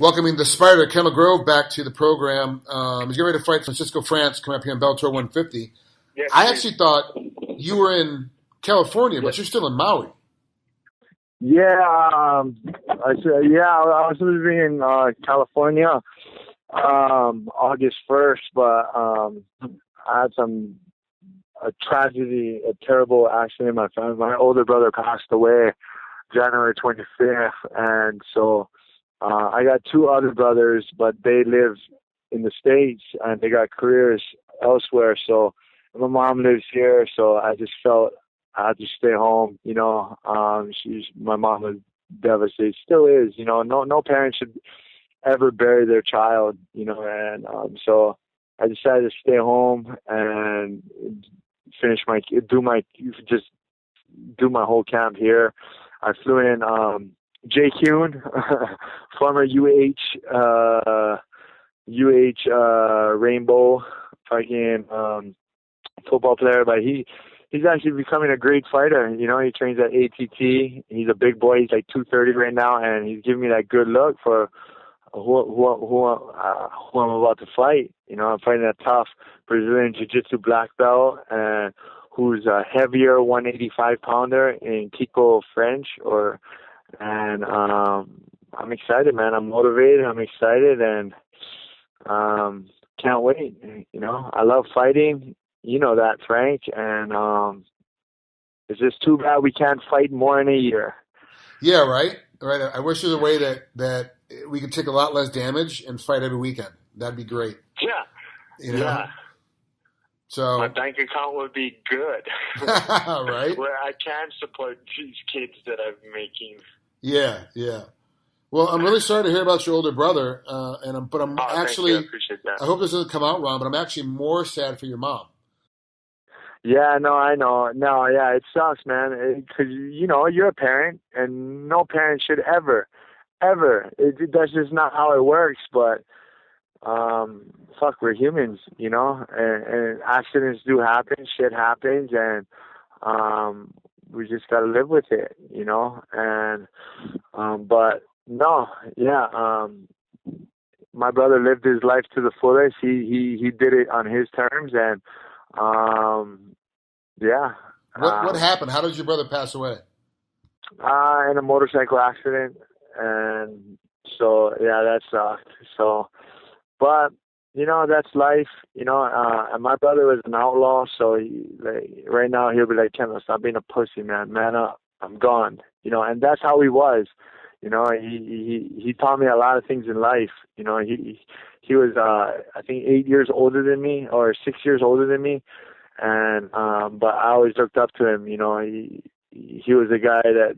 welcoming the Spider, Kendall Grove, back to the program. He's getting ready to fight Francisco France coming up here in Bellator 150. Yes, I actually thought you were in California, but you're still in Maui. Yeah, I was living in California August 1st, but I had a tragedy, a terrible accident in my family. My older brother passed away January 25th, and so I got two other brothers, but they live in the States, and they got careers elsewhere, so my mom lives here, so I just felt I had to stay home, my mom was devastated, still is, no parent should ever bury their child, and so I decided to stay home and do my whole camp here. I flew in Jay Kuhn, former UH Rainbow fucking football player, but he's actually becoming a great fighter. He trains at ATT. He's a big boy. He's like 230 right now, and he's giving me that good look for who I'm about to fight. I'm fighting a tough Brazilian Jiu-Jitsu black belt, and who's a heavier 185-pounder in Kiko French. And I'm excited, man. I'm motivated. I'm excited, and can't wait. I love fighting. You know that, Frank. And it's just too bad we can't fight more in a year. Yeah, right. I wish there was a way that we could take a lot less damage and fight every weekend. That'd be great. Yeah. Yeah. So my bank account would be good. Right. Where I can support these kids that I'm making. Yeah. Well, I'm really sorry to hear about your older brother, but I'm actually. I appreciate that. I hope this doesn't come out wrong, but I'm actually more sad for your mom. Yeah, no, I know. No, yeah, it sucks, man. Because you're a parent, and no parent should ever. That's just not how it works. But fuck, we're humans, and accidents do happen. Shit happens, and we just gotta live with it, And but no, yeah. My brother lived his life to the fullest. He did it on his terms, and yeah. What happened? How did your brother pass away? In a motorcycle accident, and so yeah, that sucked. So, but that's life. And my brother was an outlaw, so right now he'll be like, "Kendall, stop being a pussy, man up. I'm gone." And that's how he was. He taught me a lot of things in life. He was I think 8 years older than me, or 6 years older than me, and but I always looked up to him. He was a guy that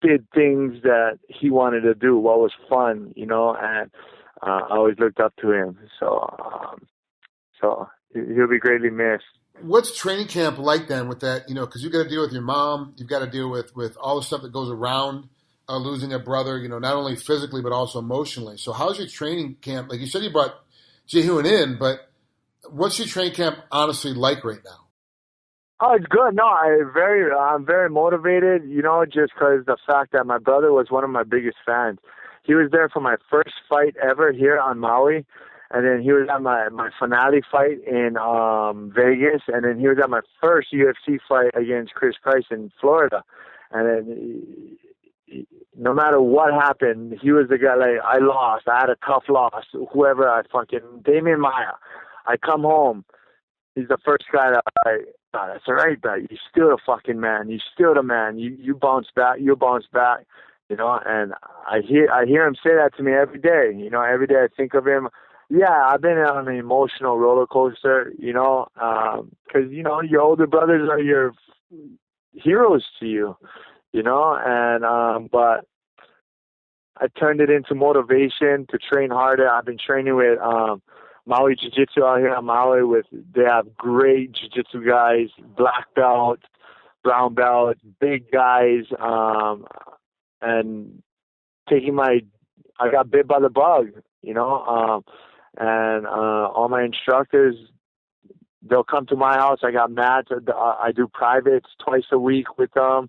did things that he wanted to do, what was fun, and I always looked up to him. So he'll be greatly missed. What's training camp like then with that? Because you've got to deal with your mom, you've got to deal with all the stuff that goes around losing a brother, not only physically but also emotionally. So how's your training camp? Like you said, you brought Jehoon in, but what's your training camp honestly like right now? Oh, it's good. No, I'm very motivated, just because the fact that my brother was one of my biggest fans. He was there for my first fight ever here on Maui, and then he was at my finale fight in Vegas, and then he was at my first UFC fight against Chris Price in Florida. And then no matter what happened, he was the guy. Like, I lost. I had a tough loss. Damian Maia. I come home. He's the first guy that that's all right, but you're still a fucking man. You're still the man. You bounce back. You bounce back. And I hear him say that to me every day. Every day I think of him. Yeah, I've been on an emotional roller coaster. Because your older brothers are your heroes to you. And but I turned it into motivation to train harder. I've been training with Maui Jiu-Jitsu out here on Maui. They have great Jiu-Jitsu guys, black belt, brown belt, big guys, and I got bit by the bug, and all my instructors, they'll come to my house. I got mats. I do privates twice a week with them.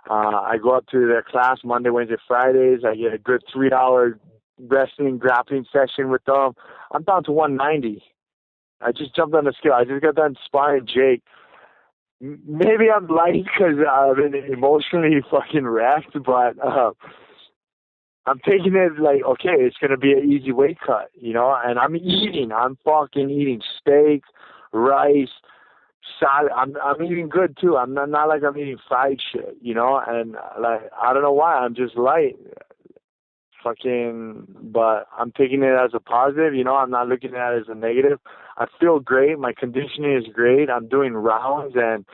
I go up to their class Monday, Wednesday, Fridays. I get a good 3-hour wrestling grappling session with them. I'm down to 190. I just jumped on the scale. I just got done sparring Jake. Maybe I'm light because I've been emotionally fucking wrecked, but I'm taking it like, okay, it's going to be an easy weight cut, and I'm fucking eating steak, rice, salad. I'm eating good too. I'm not like I'm eating fried shit, and like, I don't know why, I'm just light. But I'm taking it as a positive, I'm not looking at it as a negative. I feel great. My conditioning is great. I'm doing rounds, and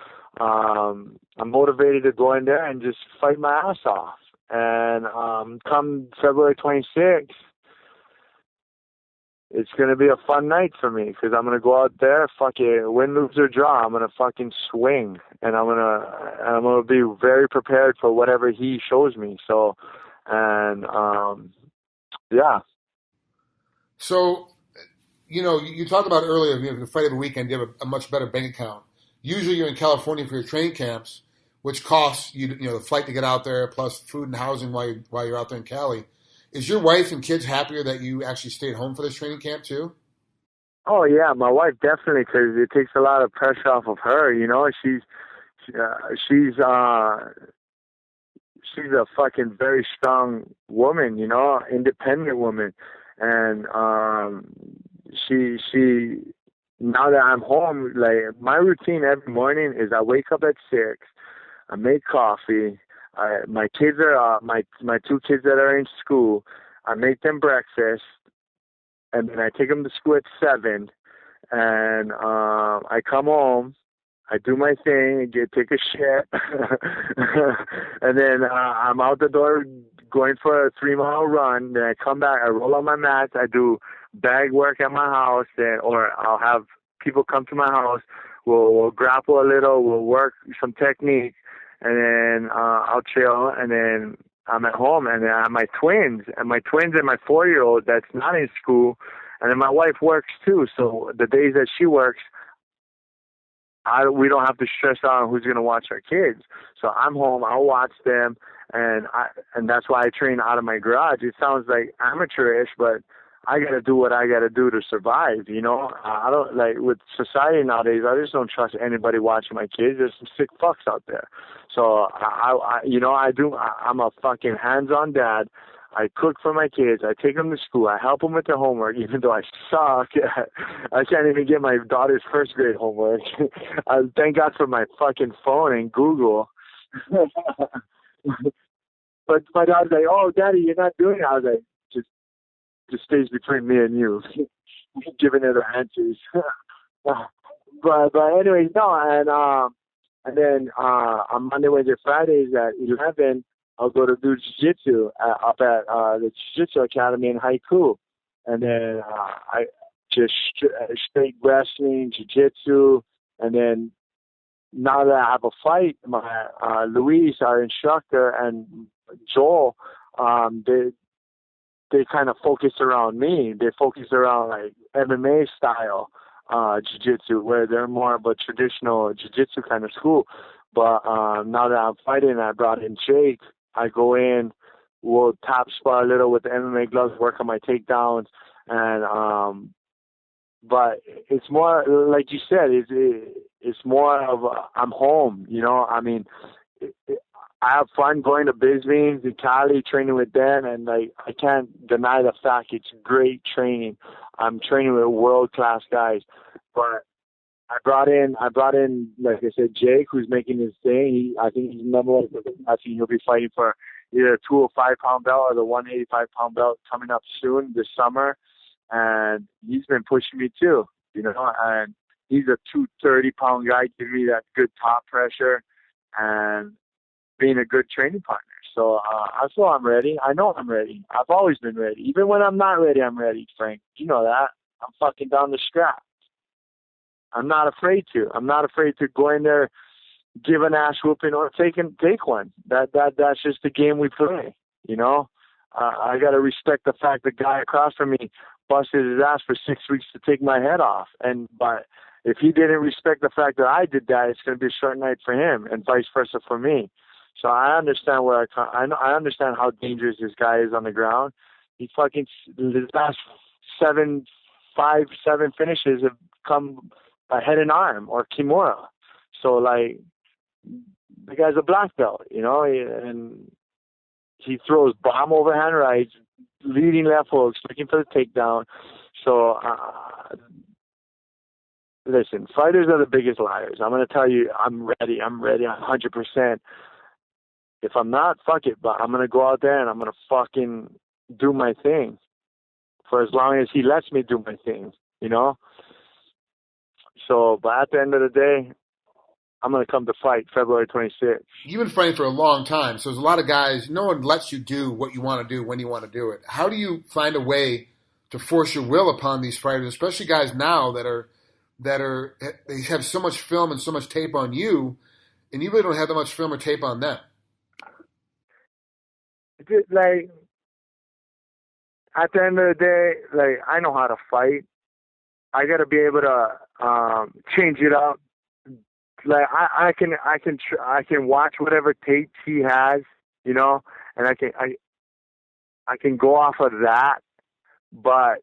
I'm motivated to go in there and just fight my ass off. And come February 26th, it's going to be a fun night for me because I'm going to go out there, win, lose, or draw. I'm going to fucking swing, and I'm going to be very prepared for whatever he shows me. So, and yeah. So, you talked about earlier, the fight every weekend, you have a much better bank account. Usually you're in California for your training camps, which costs you, the flight to get out there, plus food and housing while you're out there in Cali. Is your wife and kids happier that you actually stayed home for this training camp too? Oh yeah, my wife definitely, because it takes a lot of pressure off of her. She's a fucking very strong woman, independent woman, and she now that I'm home, like, my routine every morning is I wake up at 6, I make coffee. My kids are my 2 kids that are in school. I make them breakfast, and then I take them to school at 7. And I come home. I do my thing, take a shit, and then I'm out the door going for a 3-mile run. Then I come back. I roll on my mats. I do bag work at my house, or I'll have people come to my house. We'll grapple a little. We'll work some technique. And then I'll chill, and then I'm at home, and then I have my twins and my 4-year-old that's not in school, and then my wife works too. So the days that she works, we don't have to stress out on who's going to watch our kids. So I'm home, I'll watch them, and that's why I train out of my garage. It sounds like amateurish, but I got to do what I got to do to survive, I don't, like, with society nowadays, I just don't trust anybody watching my kids. There's some sick fucks out there. So, I'm a fucking hands-on dad. I cook for my kids. I take them to school. I help them with their homework, even though I suck. I can't even get my daughter's first grade homework. Thank God for my fucking phone and Google. But my daughter's like, "Oh, Daddy, you're not doing it." I was like, just stays between me and you, giving her the answers. but anyways, no, and then on Monday, Wednesday, Fridays at 11, I'll go to do jiu-jitsu up at the Jiu-Jitsu Academy in Haiku. And then I just straight wrestling, jiu-jitsu. And then now that I have a fight, my Luis, our instructor, and Joel, they kind of focus around me. They focus around like MMA style jiu-jitsu, where they're more of a traditional jiu-jitsu kind of school. But now that I'm fighting, I brought in Jake. I go in, we'll top spar a little with the MMA gloves, work on my takedowns, and but it's more like you said. It's more of I'm home. I mean, I have fun going to Bisbee's in Cali, training with them, and like, I can't deny the fact it's great training. I'm training with world-class guys, but I brought in, like I said, Jake, who's making his thing. I think he's number one. I think he'll be fighting for either a 205-pound belt or the 185-pound belt coming up soon this summer. And he's been pushing me too, and he's a 230-pound guy, giving me that good top pressure and being a good training partner. So I feel I'm ready. I know I'm ready. I've always been ready. Even when I'm not ready, I'm ready, Frank. You know that. I'm fucking down the scrap. I'm not afraid to. I'm not afraid to go in there, give an ass whooping, or take one. That's just the game we play. I got to respect the fact the guy across from me busted his ass for 6 weeks to take my head off. But if he didn't respect the fact that I did that, it's going to be a short night for him, and vice versa for me. So I understand I understand how dangerous this guy is on the ground. He fucking his last 7 finishes have come by head and arm or kimura. So like the guy's a black belt, and he throws bomb overhand rights, leading left hooks, looking for the takedown. So listen, fighters are the biggest liars. I'm going to tell you, I'm ready 100%. If I'm not, fuck it, but I'm going to go out there and I'm going to fucking do my thing for as long as he lets me do my thing, So, but at the end of the day, I'm going to come to fight February 26th. You've been fighting for a long time, so there's a lot of guys, no one lets you do what you want to do when you want to do it. How do you find a way to force your will upon these fighters, especially guys now they have so much film and so much tape on you, and you really don't have that much film or tape on them? Like, at the end of the day, like, I know how to fight. I got to be able to change it up. Like, I can watch whatever tapes he has, and I can go off of that. But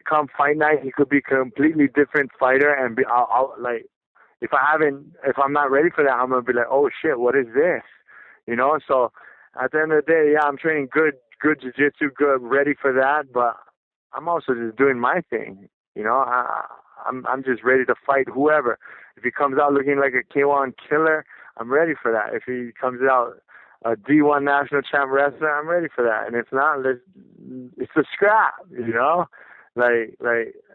come fight night, he could be a completely different fighter, and I'll like, if I'm not ready for that, I'm gonna be like, oh shit, what is this? So at the end of the day, yeah, I'm training good jiu-jitsu, good, ready for that, but I'm also just doing my thing. I'm just ready to fight whoever. If he comes out looking like a K1 killer, I'm ready for that. If he comes out a D1 national champ wrestler, I'm ready for that. And if not, it's a scrap, Like,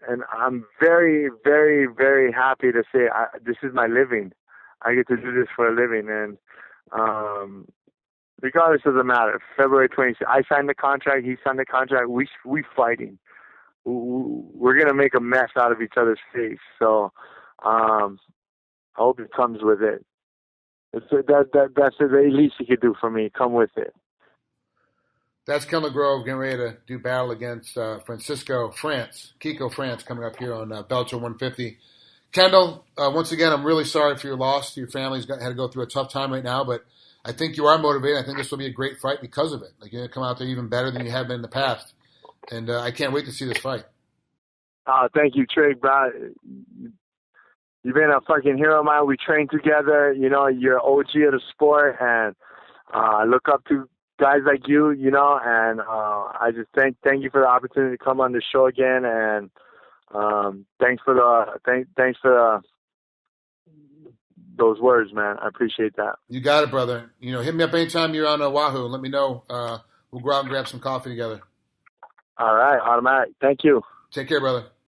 and I'm very, very, very happy to say this is my living. I get to do this for a living, and regardless of the matter, February 26th, I signed the contract, he signed the contract, we fighting. We're going to make a mess out of each other's face. So I hope it comes with it. That's the least you could do for me. Come with it. That's Kendall Grove getting ready to do battle against Kiko France, coming up here on Bellator 150. Kendall, once again, I'm really sorry for your loss. Your family's had to go through a tough time right now, but I think you are motivated. I think this will be a great fight because of it. Like, you're going to come out there even better than you have been in the past. And I can't wait to see this fight. Thank you, Trigg, bro. You've been a fucking hero of mine. We trained together. You're OG of the sport, and I look up to guys like you, and I just thank you for the opportunity to come on the show again, and thanks for those words, man. I appreciate that. You got it, brother. Hit me up anytime you're on Oahu and let me know. We'll go out and grab some coffee together. All right, automatic. Thank you. Take care, brother.